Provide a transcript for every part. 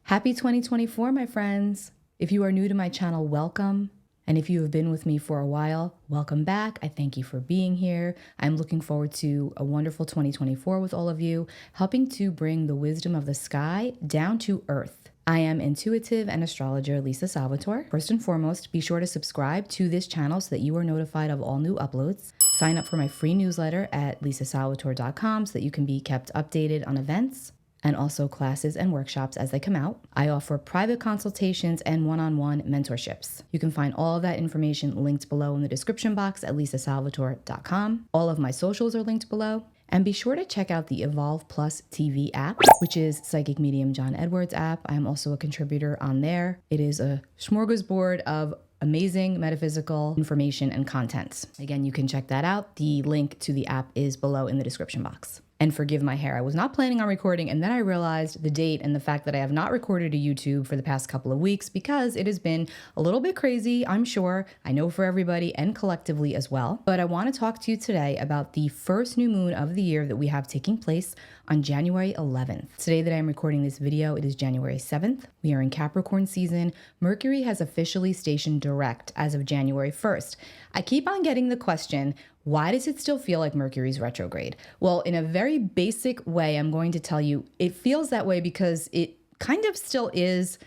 Happy 2024, my friends. If you are new to my channel, welcome. And if you have been with me for a while, welcome back. I thank you for being here. I'm looking forward to a wonderful 2024 with all of you, helping to bring the wisdom of the sky down to earth. I am intuitive and astrologer Lisa Salvatore. First and foremost, be sure to subscribe to this channel so that you are notified of all new uploads. Sign up for my free newsletter at lisasalvatore.com so that you can be kept updated on events and also classes and workshops as they come out. I offer private consultations and one-on-one mentorships. You can find all of that information linked below in the description box at lisasalvatore.com. All of my socials are linked below. And be sure to check out the Evolve Plus TV app, which is psychic medium John Edwards' app. I am also a contributor on there. It is a smorgasbord of amazing metaphysical information and content. Again, you can check that out. The link to the app is below in the description box. And forgive my hair. I was not planning on recording, and then I realized the date and the fact that I have not recorded a YouTube for the past couple of weeks because it has been a little bit crazy, I'm sure. I know for everybody and collectively as well. But I want to talk to you today about the first new moon of the year that we have taking place on January 11th. Today that I'm recording this video, it is January 7th. We are in Capricorn season. Mercury has officially stationed direct as of January 1st. I keep on getting the question, why does it still feel like Mercury's retrograde? Well, in a very basic way, I'm going to tell you it feels that way because it kind of still is,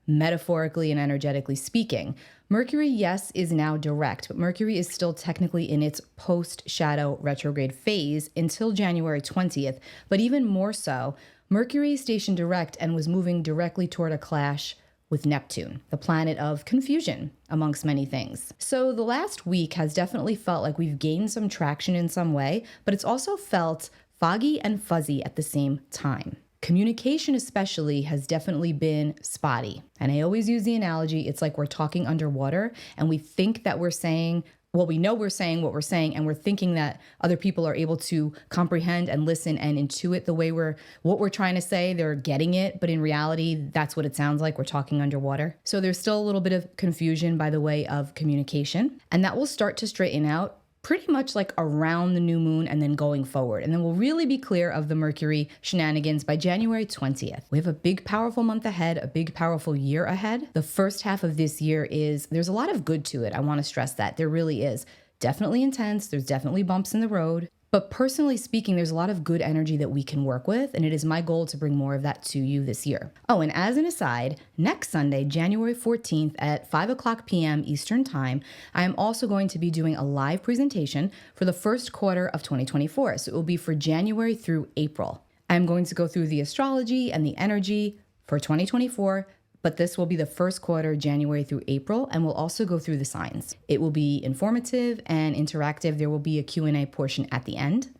metaphorically and energetically speaking. Mercury, yes, is now direct, but Mercury is still technically in its post-shadow retrograde phase until January 20th. But even more so, Mercury stationed direct and was moving directly toward a clash with Neptune, the planet of confusion, amongst many things. So the last week has definitely felt like we've gained some traction in some way, but it's also felt foggy and fuzzy at the same time. Communication especially has definitely been spotty. And I always use the analogy, it's like we're talking underwater and we think that we're saying, well, we know we're saying what we're saying, and we're thinking that other people are able to comprehend and listen and intuit the way what we're trying to say. They're getting it, but in reality, that's what it sounds like. We're talking underwater. So there's still a little bit of confusion by the way of communication, and that will start to straighten out pretty much like around the new moon and then going forward. And then we'll really be clear of the Mercury shenanigans by January 20th. We have a big, powerful month ahead, a big, powerful year ahead. The first half of this year there's a lot of good to it. I want to stress that. There really is. Definitely intense. There's definitely bumps in the road. But personally speaking, there's a lot of good energy that we can work with, and it is my goal to bring more of that to you this year. Oh, and as an aside, next Sunday, January 14th at 5:00 p.m. Eastern Time, I am also going to be doing a live presentation for the first quarter of 2024. So it will be for January through April. I'm going to go through the astrology and the energy for 2024, but this will be the first quarter, January through April, and we'll also go through the signs. It will be informative and interactive. There will be a Q&A portion at the end.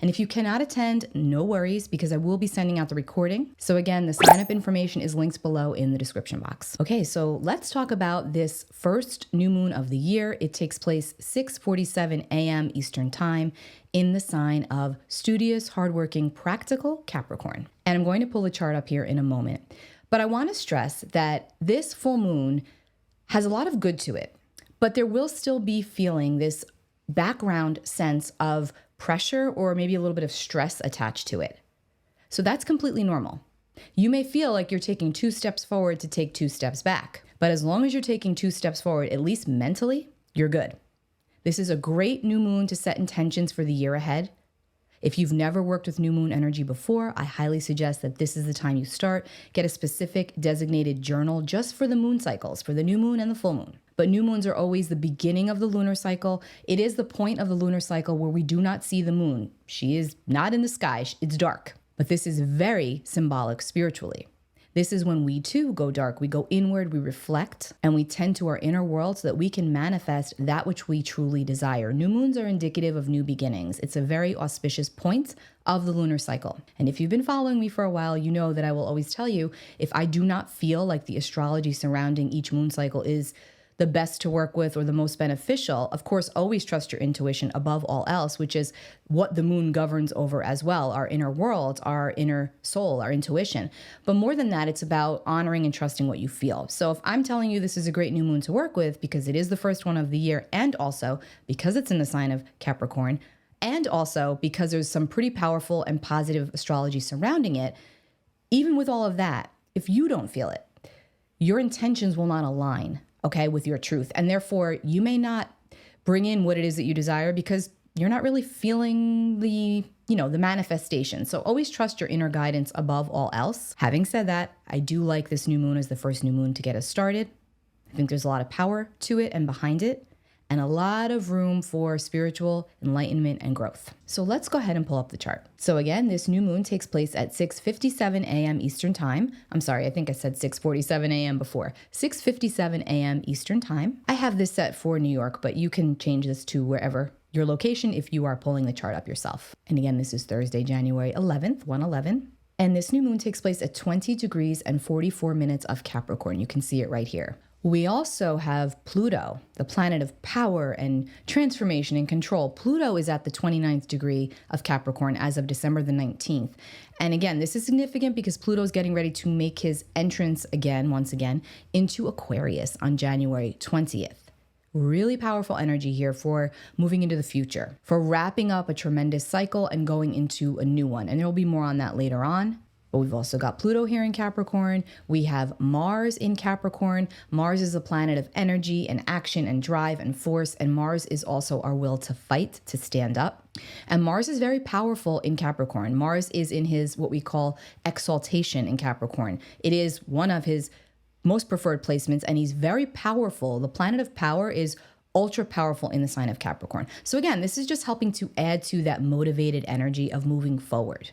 And if you cannot attend, no worries, because I will be sending out the recording. So again, the sign-up information is linked below in the description box. Okay, so let's talk about this first new moon of the year. It takes place 6:47 a.m. Eastern Time in the sign of studious, hardworking, practical Capricorn. And I'm going to pull the chart up here in a moment. But I want to stress that this full moon has a lot of good to it, but there will still be feeling this background sense of pressure or maybe a little bit of stress attached to it. So that's completely normal. You may feel like you're taking 2 steps forward to take 2 steps back, but as long as you're taking 2 steps forward, at least mentally, you're good. This is a great new moon to set intentions for the year ahead. If you've never worked with new moon energy before, I highly suggest that this is the time you start. Get a specific designated journal just for the moon cycles, for the new moon and the full moon. But new moons are always the beginning of the lunar cycle. It is the point of the lunar cycle where we do not see the moon. She is not in the sky, it's dark. But this is very symbolic spiritually. This is when we too go dark. We go inward, we reflect, and we tend to our inner world so that we can manifest that which we truly desire. New moons are indicative of new beginnings. It's a very auspicious point of the lunar cycle. And if you've been following me for a while, you know that I will always tell you, if I do not feel like the astrology surrounding each moon cycle is the best to work with or the most beneficial, of course, always trust your intuition above all else, which is what the moon governs over as well, our inner world, our inner soul, our intuition. But more than that, it's about honoring and trusting what you feel. So if I'm telling you this is a great new moon to work with because it is the first one of the year, and also because it's in the sign of Capricorn, and also because there's some pretty powerful and positive astrology surrounding it, even with all of that, if you don't feel it, your intentions will not align, okay, with your truth. And therefore, you may not bring in what it is that you desire because you're not really feeling the manifestation. So always trust your inner guidance above all else. Having said that, I do like this new moon as the first new moon to get us started. I think there's a lot of power to it and behind it, and a lot of room for spiritual enlightenment and growth. So let's go ahead and pull up the chart. So again, this new moon takes place at 6:57 a.m. Eastern time. I'm sorry, I think I said 6:47 a.m. before. 6:57 a.m. Eastern time. I have this set for New York, but you can change this to wherever your location if you are pulling the chart up yourself. And again, this is Thursday, January 11th, 111. And this new moon takes place at 20 degrees and 44 minutes of Capricorn. You can see it right here. We also have Pluto, the planet of power and transformation and control. Pluto is at the 29th degree of Capricorn as of December the 19th. And again, this is significant because Pluto is getting ready to make his entrance once again, into Aquarius on January 20th. Really powerful energy here for moving into the future, for wrapping up a tremendous cycle and going into a new one. And there will be more on that later on. But we've also got Pluto here in Capricorn. We have Mars in Capricorn. Mars is a planet of energy and action and drive and force. And Mars is also our will to fight, to stand up. And Mars is very powerful in Capricorn. Mars is in his what we call exaltation in Capricorn. It is one of his most preferred placements, and he's very powerful. The planet of power is ultra powerful in the sign of Capricorn. So again, this is just helping to add to that motivated energy of moving forward.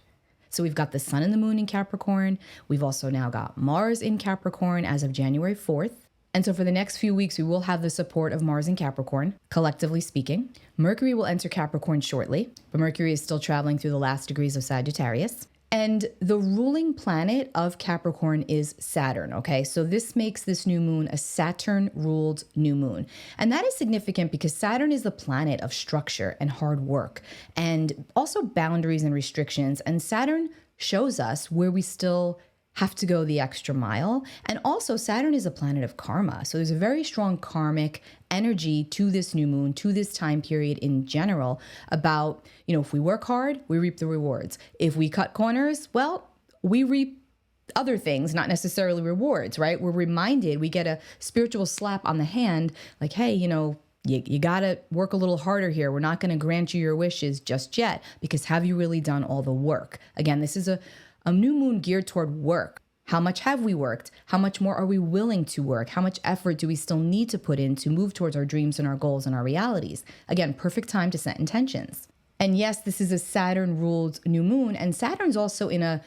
So we've got the sun and the moon in Capricorn. We've also now got Mars in Capricorn as of January 4th. And so for the next few weeks, we will have the support of Mars in Capricorn, collectively speaking. Mercury will enter Capricorn shortly, but Mercury is still traveling through the last degrees of Sagittarius. And the ruling planet of Capricorn is Saturn, okay? So this makes this new moon a Saturn-ruled new moon. And that is significant because Saturn is the planet of structure and hard work and also boundaries and restrictions. And Saturn shows us where we still have to go the extra mile. And also Saturn is a planet of karma. So there's a very strong karmic energy to this new moon, to this time period in general about, if we work hard, we reap the rewards. If we cut corners, well, we reap other things, not necessarily rewards, right? We're reminded, we get a spiritual slap on the hand, like, hey, you got to work a little harder here. We're not going to grant you your wishes just yet because have you really done all the work? Again, this is a new moon geared toward work. How much have we worked? How much more are we willing to work? How much effort do we still need to put in to move towards our dreams and our goals and our realities? Again, perfect time to set intentions. And yes, this is a Saturn-ruled new moon, and Saturn's also in a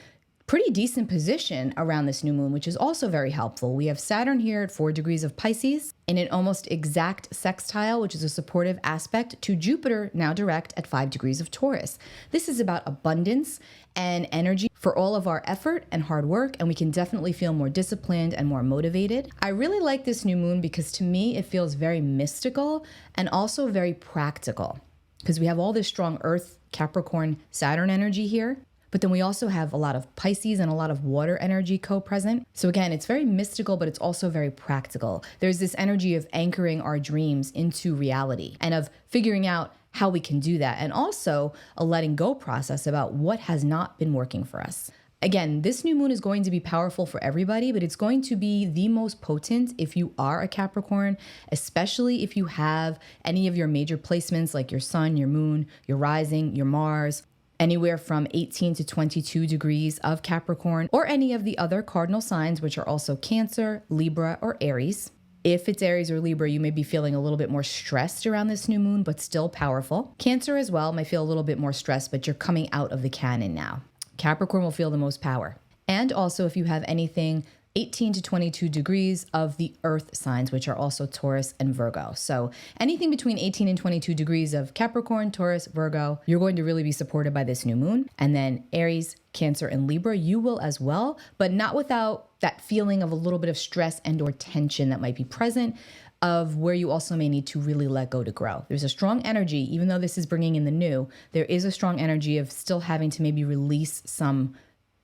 pretty decent position around this new moon, which is also very helpful. We have Saturn here at 4 degrees of Pisces in an almost exact sextile, which is a supportive aspect to Jupiter, now direct at 5 degrees of Taurus. This is about abundance and energy for all of our effort and hard work, and we can definitely feel more disciplined and more motivated. I really like this new moon because to me, it feels very mystical and also very practical because we have all this strong Earth, Capricorn, Saturn energy here. But then we also have a lot of Pisces and a lot of water energy co-present. So again, it's very mystical, but it's also very practical. There's this energy of anchoring our dreams into reality and of figuring out how we can do that. And also a letting go process about what has not been working for us. Again, this new moon is going to be powerful for everybody, but it's going to be the most potent if you are a Capricorn, especially if you have any of your major placements like your sun, your moon, your rising, your Mars, anywhere from 18 to 22 degrees of Capricorn, or any of the other cardinal signs, which are also Cancer, Libra, or Aries. If it's Aries or Libra, you may be feeling a little bit more stressed around this new moon, but still powerful. Cancer as well may feel a little bit more stressed, but you're coming out of the canon now. Capricorn will feel the most power. And also if you have anything 18 to 22 degrees of the earth signs, which are also Taurus and Virgo. So anything between 18 and 22 degrees of Capricorn, Taurus, Virgo, you're going to really be supported by this new moon. And then Aries, Cancer, and Libra, you will as well, but not without that feeling of a little bit of stress and or tension that might be present, of where you also may need to really let go to grow. There's a strong energy, even though this is bringing in the new, there is a strong energy of still having to maybe release some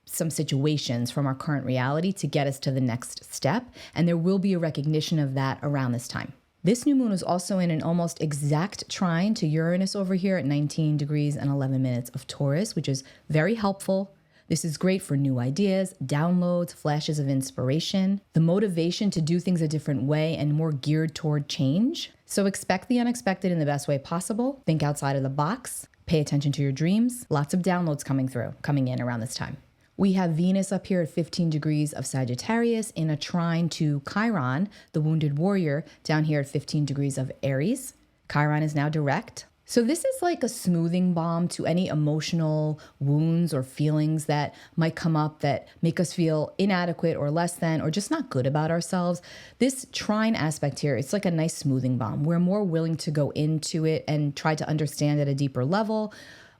situations from our current reality to get us to the next step. And there will be a recognition of that around this time. This new moon is also in an almost exact trine to Uranus over here at 19 degrees and 11 minutes of Taurus, which is very helpful. This is great for new ideas, downloads, flashes of inspiration, the motivation to do things a different way and more geared toward change. So expect the unexpected in the best way possible. Think outside of the box. Pay attention to your dreams. Lots of downloads coming in around this time. We have Venus up here at 15 degrees of Sagittarius in a trine to Chiron, the wounded warrior, down here at 15 degrees of Aries. Chiron is now direct. So this is like a smoothing balm to any emotional wounds or feelings that might come up that make us feel inadequate or less than or just not good about ourselves. This trine aspect here, it's like a nice smoothing balm. We're more willing to go into it and try to understand at a deeper level,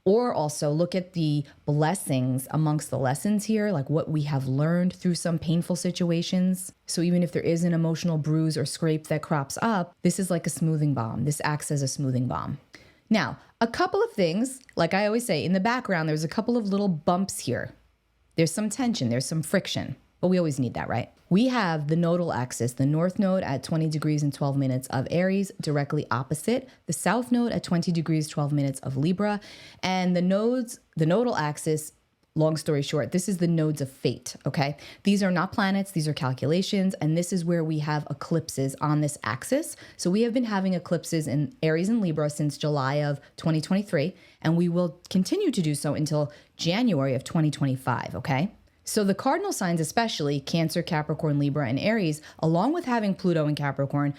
or also look at the blessings amongst the lessons here, like what we have learned through some painful situations. So even if there is an emotional bruise or scrape that crops up, this is like a smoothing balm. This acts as a smoothing balm. Now, a couple of things, like I always say, in the background, there's a couple of little bumps here. There's some tension, there's some friction, but we always need that, right? We have the nodal axis, the north node at 20 degrees and 12 minutes of Aries, directly opposite the south node at 20 degrees, 12 minutes of Libra, and the nodal axis. Long story short, this is the nodes of fate, okay? These are not planets, these are calculations, and this is where we have eclipses on this axis. So we have been having eclipses in Aries and Libra since July of 2023, and we will continue to do so until January of 2025, okay? So the cardinal signs, especially Cancer, Capricorn, Libra, and Aries, along with having Pluto in Capricorn,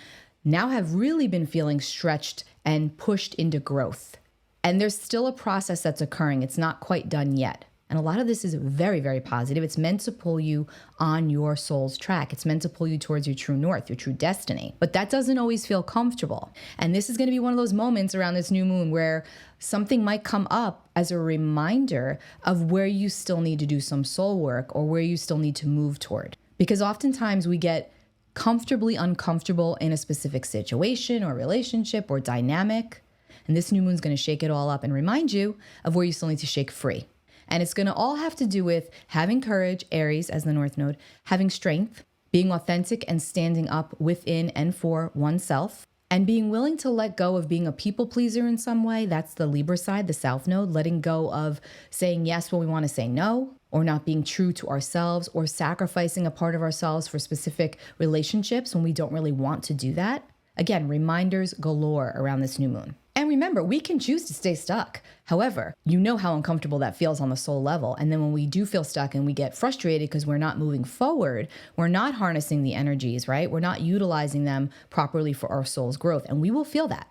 now have really been feeling stretched and pushed into growth. And there's still a process that's occurring. It's not quite done yet. And a lot of this is very, very positive. It's meant to pull you on your soul's track. It's meant to pull you towards your true north, your true destiny. But that doesn't always feel comfortable. And this is going to be one of those moments around this new moon where something might come up as a reminder of where you still need to do some soul work or where you still need to move toward. Because oftentimes we get comfortably uncomfortable in a specific situation or relationship or dynamic. And this new moon is going to shake it all up and remind you of where you still need to shake free. And it's going to all have to do with having courage, Aries as the north node, having strength, being authentic and standing up within and for oneself, and being willing to let go of being a people pleaser in some way. That's the Libra side, the south node, letting go of saying yes when we want to say no, or not being true to ourselves, or sacrificing a part of ourselves for specific relationships when we don't really want to do that. Again, reminders galore around this new moon. And remember, we can choose to stay stuck. However, you know how uncomfortable that feels on the soul level. And then when we do feel stuck and we get frustrated because we're not moving forward, we're not harnessing the energies, right? We're not utilizing them properly for our soul's growth. And we will feel that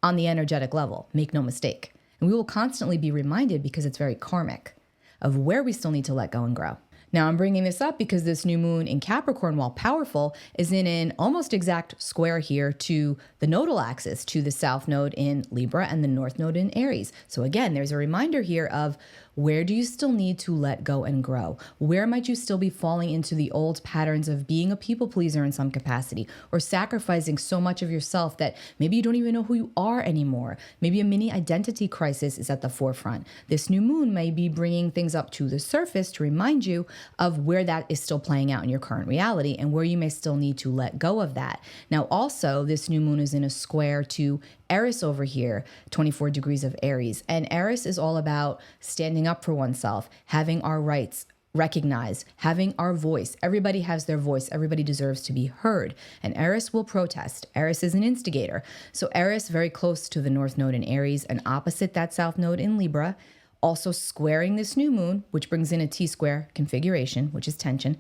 on the energetic level, make no mistake. And we will constantly be reminded, because it's very karmic, of where we still need to let go and grow. Now, I'm bringing this up because this new moon in Capricorn, while powerful, is in an almost exact square here to the nodal axis, to the south node in Libra and the north node in Aries. So again, there's a reminder here of where do you still need to let go and grow? Where might you still be falling into the old patterns of being a people pleaser in some capacity, or sacrificing so much of yourself that maybe you don't even know who you are anymore? Maybe a mini identity crisis is at the forefront. This new moon may be bringing things up to the surface to remind you of where that is still playing out in your current reality and where you may still need to let go of that. Now, also, this new moon is in a square to Eris over here, 24 degrees of Aries. And Eris is all about standing up for oneself, having our rights recognized, having our voice. Everybody has their voice. Everybody deserves to be heard. And Eris will protest. Eris is an instigator. So Eris, very close to the north node in Aries and opposite that south node in Libra, also squaring this new moon, which brings in a T-square configuration, which is tension.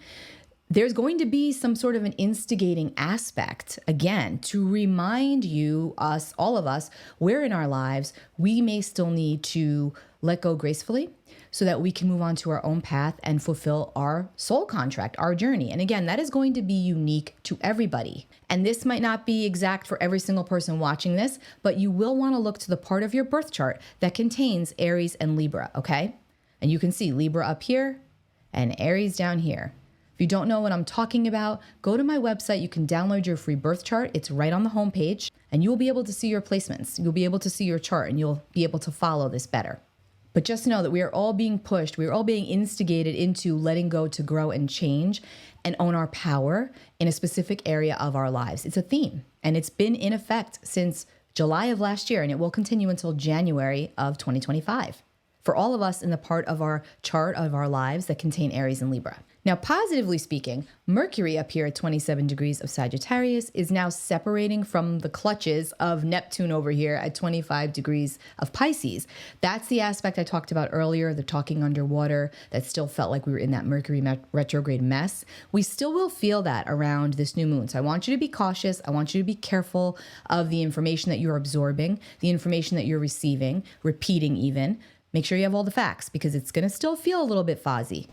There's going to be some sort of an instigating aspect, again, to remind you, us, all of us, where in our lives we may still need to let go gracefully so that we can move on to our own path and fulfill our soul contract, our journey. And again, that is going to be unique to everybody. And this might not be exact for every single person watching this, but you will want to look to the part of your birth chart that contains Aries and Libra, okay? And you can see Libra up here and Aries down here. If you don't know what I'm talking about, go to my website. You can download your free birth chart. It's right on the homepage, and you'll be able to see your placements. You'll be able to see your chart, and you'll be able to follow this better. But just know that we are all being pushed. We are all being instigated into letting go to grow and change and own our power in a specific area of our lives. It's a theme, and it's been in effect since July of last year, and it will continue until January of 2025. for all of us in the part of our chart of our lives that contain Aries and Libra. Now, positively speaking, Mercury up here at 27 degrees of Sagittarius is now separating from the clutches of Neptune over here at 25 degrees of Pisces. That's the aspect I talked about earlier, the talking underwater, that still felt like we were in that Mercury retrograde mess. We still will feel that around this new moon. So I want you to be cautious. I want you to be careful of the information that you're absorbing, the information that you're receiving, repeating even. Make sure you have all the facts because it's going to still feel a little bit fuzzy.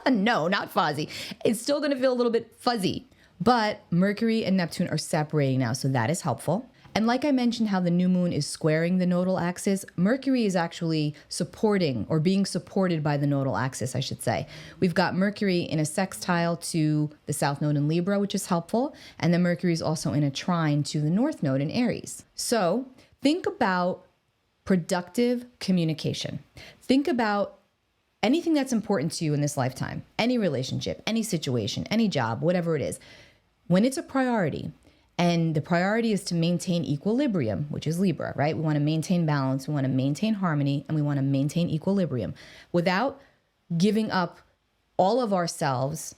No, not fuzzy. It's still going to feel a little bit fuzzy, but Mercury and Neptune are separating now, so that is helpful. And like I mentioned how the new moon is squaring the nodal axis, Mercury is actually supporting or being supported by the nodal axis, I should say. We've got Mercury in a sextile to the south node in Libra, which is helpful. And then Mercury is also in a trine to the north node in Aries. So think about productive communication. Think about anything that's important to you in this lifetime, any relationship, any situation, any job, whatever it is. When it's a priority, and the priority is to maintain equilibrium, which is Libra, right? We want to maintain balance, we want to maintain harmony, and we want to maintain equilibrium without giving up all of ourselves,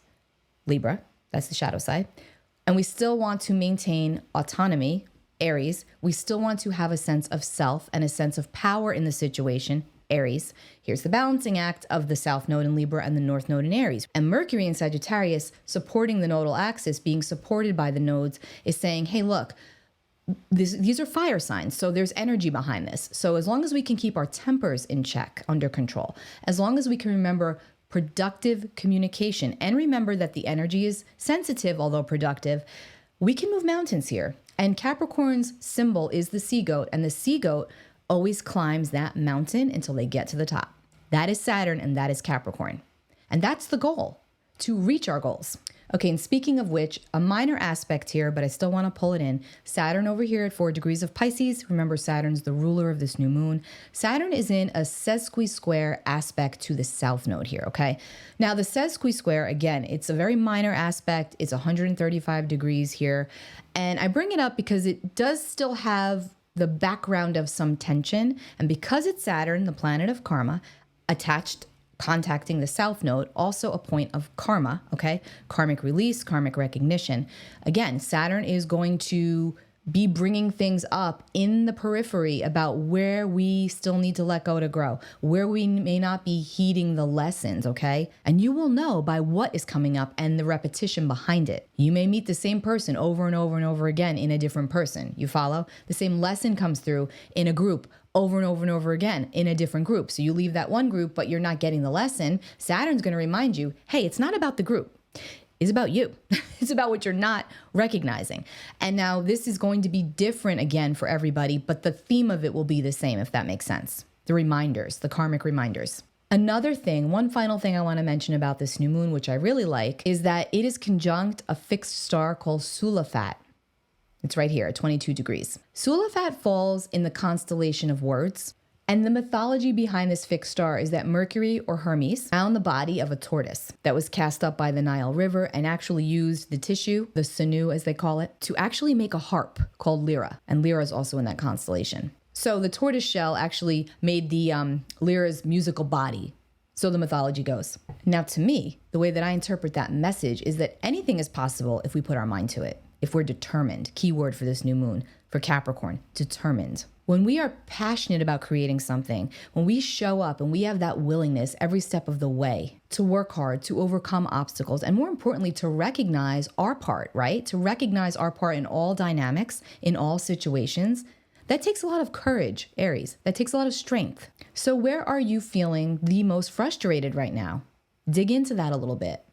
Libra, that's the shadow side, and we still want to maintain autonomy, Aries. We still want to have a sense of self and a sense of power in the situation, Aries. Here's the balancing act of the south node in Libra and the north node in Aries. And Mercury in Sagittarius supporting the nodal axis, being supported by the nodes, is saying, hey, look, these are fire signs, so there's energy behind this. So as long as we can keep our tempers in check, under control, as long as we can remember productive communication and remember that the energy is sensitive, although productive, we can move mountains here. And Capricorn's symbol is the sea goat, and the sea goat always climbs that mountain until they get to the top. That is Saturn and that is Capricorn. And that's the goal, to reach our goals. Okay, and speaking of which, a minor aspect here, but I still want to pull it in. Saturn over here at 4 degrees of Pisces. Remember, Saturn's the ruler of this new moon. Saturn is in a sesqui-square aspect to the south node here, okay? Now, the sesqui-square, again, it's a very minor aspect. It's 135 degrees here. And I bring it up because it does still have the background of some tension. And because it's Saturn, the planet of karma, attached, contacting the south node, also a point of karma, okay? Karmic release, karmic recognition. Again, Saturn is going to be bringing things up in the periphery about where we still need to let go to grow, where we may not be heeding the lessons, okay? And you will know by what is coming up and the repetition behind it. You may meet the same person over and over and over again in a different person. You follow? The same lesson comes through in a group over and over and over again in a different group. So you leave that one group, but you're not getting the lesson. Saturn's going to remind you, hey, it's not about the group. It's about you. It's about what you're not recognizing. And now this is going to be different again for everybody, but the theme of it will be the same, if that makes sense. The reminders, the karmic reminders. Another thing, one final thing I want to mention about this new moon, which I really like, is that it is conjunct a fixed star called Sulafat. It's right here at 22 degrees. Sulafat falls in the constellation of words. And the mythology behind this fixed star is that Mercury or Hermes found the body of a tortoise that was cast up by the Nile River and actually used the tissue, the sinew as they call it, to actually make a harp called Lyra. And Lyra is also in that constellation. So the tortoise shell actually made the Lyra's musical body. So the mythology goes. Now to me, the way that I interpret that message is that anything is possible if we put our mind to it. If we're determined, key word for this new moon, for Capricorn, determined. When we are passionate about creating something, when we show up and we have that willingness every step of the way to work hard, to overcome obstacles, and more importantly, to recognize our part, right? To recognize our part in all dynamics, in all situations, that takes a lot of courage, Aries. That takes a lot of strength. So where are you feeling the most frustrated right now? Dig into that a little bit.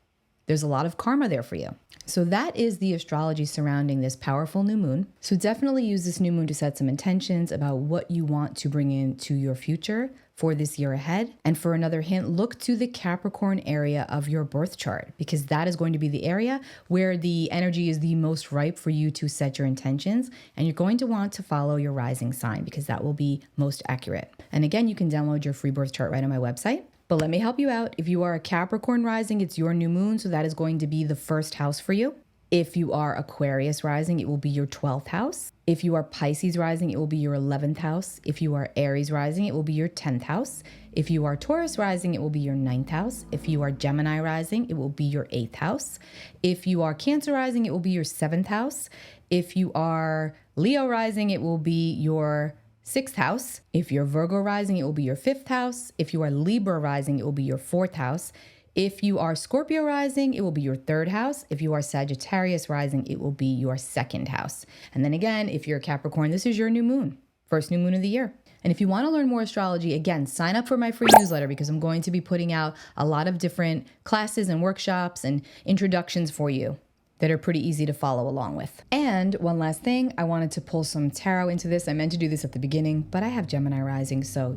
There's a lot of karma there for you. So that is the astrology surrounding this powerful new moon. So definitely use this new moon to set some intentions about what you want to bring into your future for this year ahead. And for another hint, look to the Capricorn area of your birth chart, because that is going to be the area where the energy is the most ripe for you to set your intentions. And you're going to want to follow your rising sign because that will be most accurate. And again, you can download your free birth chart right on my website. But let me help you out. If you are a Capricorn rising, it's your new moon, so that is going to be the first house for you. If you are Aquarius rising, it will be your 12th house. If you are Pisces rising, it will be your 11th house. If you are Aries rising, it will be your 10th house. If you are Taurus rising, it will be your 9th house. If you are Gemini rising, it will be your 8th house. If you are Cancer rising, it will be your 7th house. If you are Leo rising, it will be your 6th house. If you're Virgo rising, it will be your 5th house. If you are Libra rising, it will be your 4th house. If you are Scorpio rising, it will be your 3rd house. If you are Sagittarius rising, it will be your 2nd house. And then again, if you're a Capricorn, this is your new moon, first new moon of the year. And if you want to learn more astrology, again, sign up for my free newsletter because I'm going to be putting out a lot of different classes and workshops and introductions for you that are pretty easy to follow along with. And one last thing, I wanted to pull some tarot into this. I meant to do this at the beginning, but I have Gemini rising, so,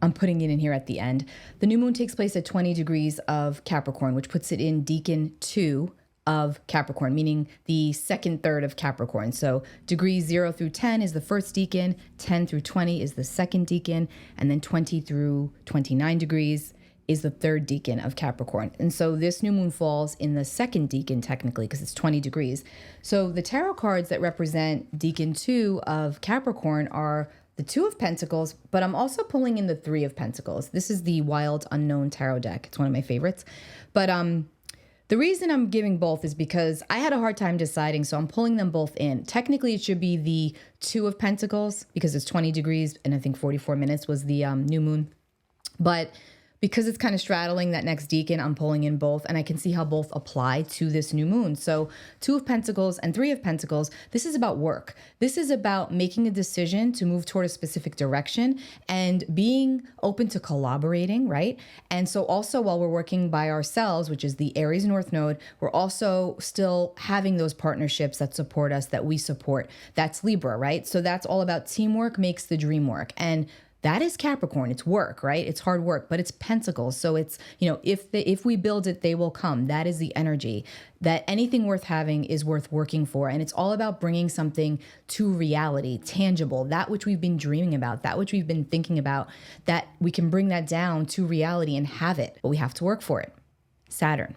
I'm putting it in here at the end. The new moon takes place at 20 degrees of Capricorn, which puts it in Decan 2 of Capricorn, meaning the second third of Capricorn. So degrees 0 through 10 is the first decan, 10 through 20 is the second decan, and then 20 through 29 degrees is the third decan of Capricorn. And so this new moon falls in the second decan technically because it's 20 degrees. So the tarot cards that represent Decan 2 of Capricorn are the 2 of Pentacles, but I'm also pulling in the 3 of Pentacles. This is the Wild Unknown Tarot deck. It's one of my favorites. But the reason I'm giving both is because I had a hard time deciding, so I'm pulling them both in. Technically, it should be the 2 of Pentacles because it's 20 degrees and I think 44 minutes was the new moon. But because it's kind of straddling that next decan, I'm pulling in both, and I can see how both apply to this new moon. So 2 of Pentacles and 3 of Pentacles, this is about work. This is about making a decision to move toward a specific direction and being open to collaborating, right? And so also while we're working by ourselves, which is the Aries North Node, we're also still having those partnerships that support us, that we support. That's Libra, right? So that's all about teamwork makes the dream work. And that is Capricorn. It's work, right? It's hard work, but it's Pentacles. So it's, if we build it, they will come. That is the energy that anything worth having is worth working for. And it's all about bringing something to reality, tangible, that which we've been dreaming about, that which we've been thinking about, that we can bring that down to reality and have it, but we have to work for it. Saturn,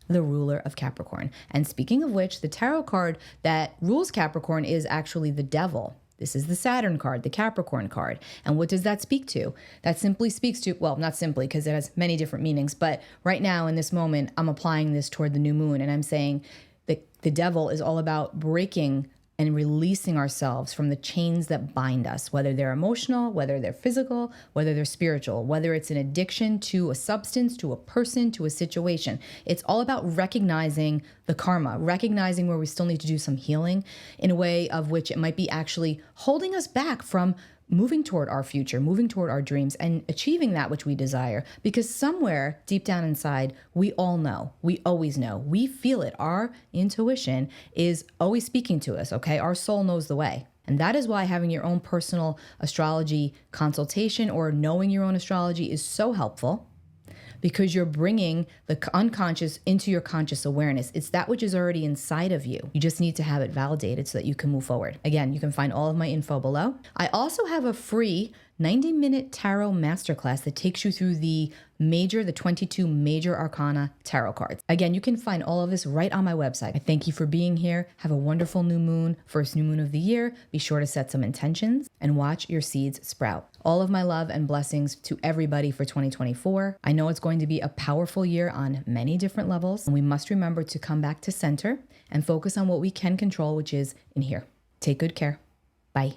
the ruler of Capricorn. And speaking of which, the tarot card that rules Capricorn is actually the Devil. This is the Saturn card, the Capricorn card. And what does that speak to? That simply speaks to, well, not simply because it has many different meanings, but right now in this moment, I'm applying this toward the new moon and I'm saying that the Devil is all about breaking and releasing ourselves from the chains that bind us, whether they're emotional, whether they're physical, whether they're spiritual, whether it's an addiction to a substance, to a person, to a situation. It's all about recognizing the karma, recognizing where we still need to do some healing in a way of which it might be actually holding us back from moving toward our future, moving toward our dreams and achieving that which we desire. Because somewhere deep down inside, we all know, we always know, we feel it. Our intuition is always speaking to us, okay? Our soul knows the way. And that is why having your own personal astrology consultation or knowing your own astrology is so helpful, because you're bringing the unconscious into your conscious awareness. It's that which is already inside of you. You just need to have it validated so that you can move forward. Again, you can find all of my info below. I also have a free 90-minute tarot masterclass that takes you through the 22 major arcana tarot cards. Again, you can find all of this right on my website. I thank you for being here. Have a wonderful new moon, first new moon of the year. Be sure to set some intentions and watch your seeds sprout. All of my love and blessings to everybody for 2024. I know it's going to be a powerful year on many different levels, and we must remember to come back to center and focus on what we can control, which is in here. Take good care. Bye.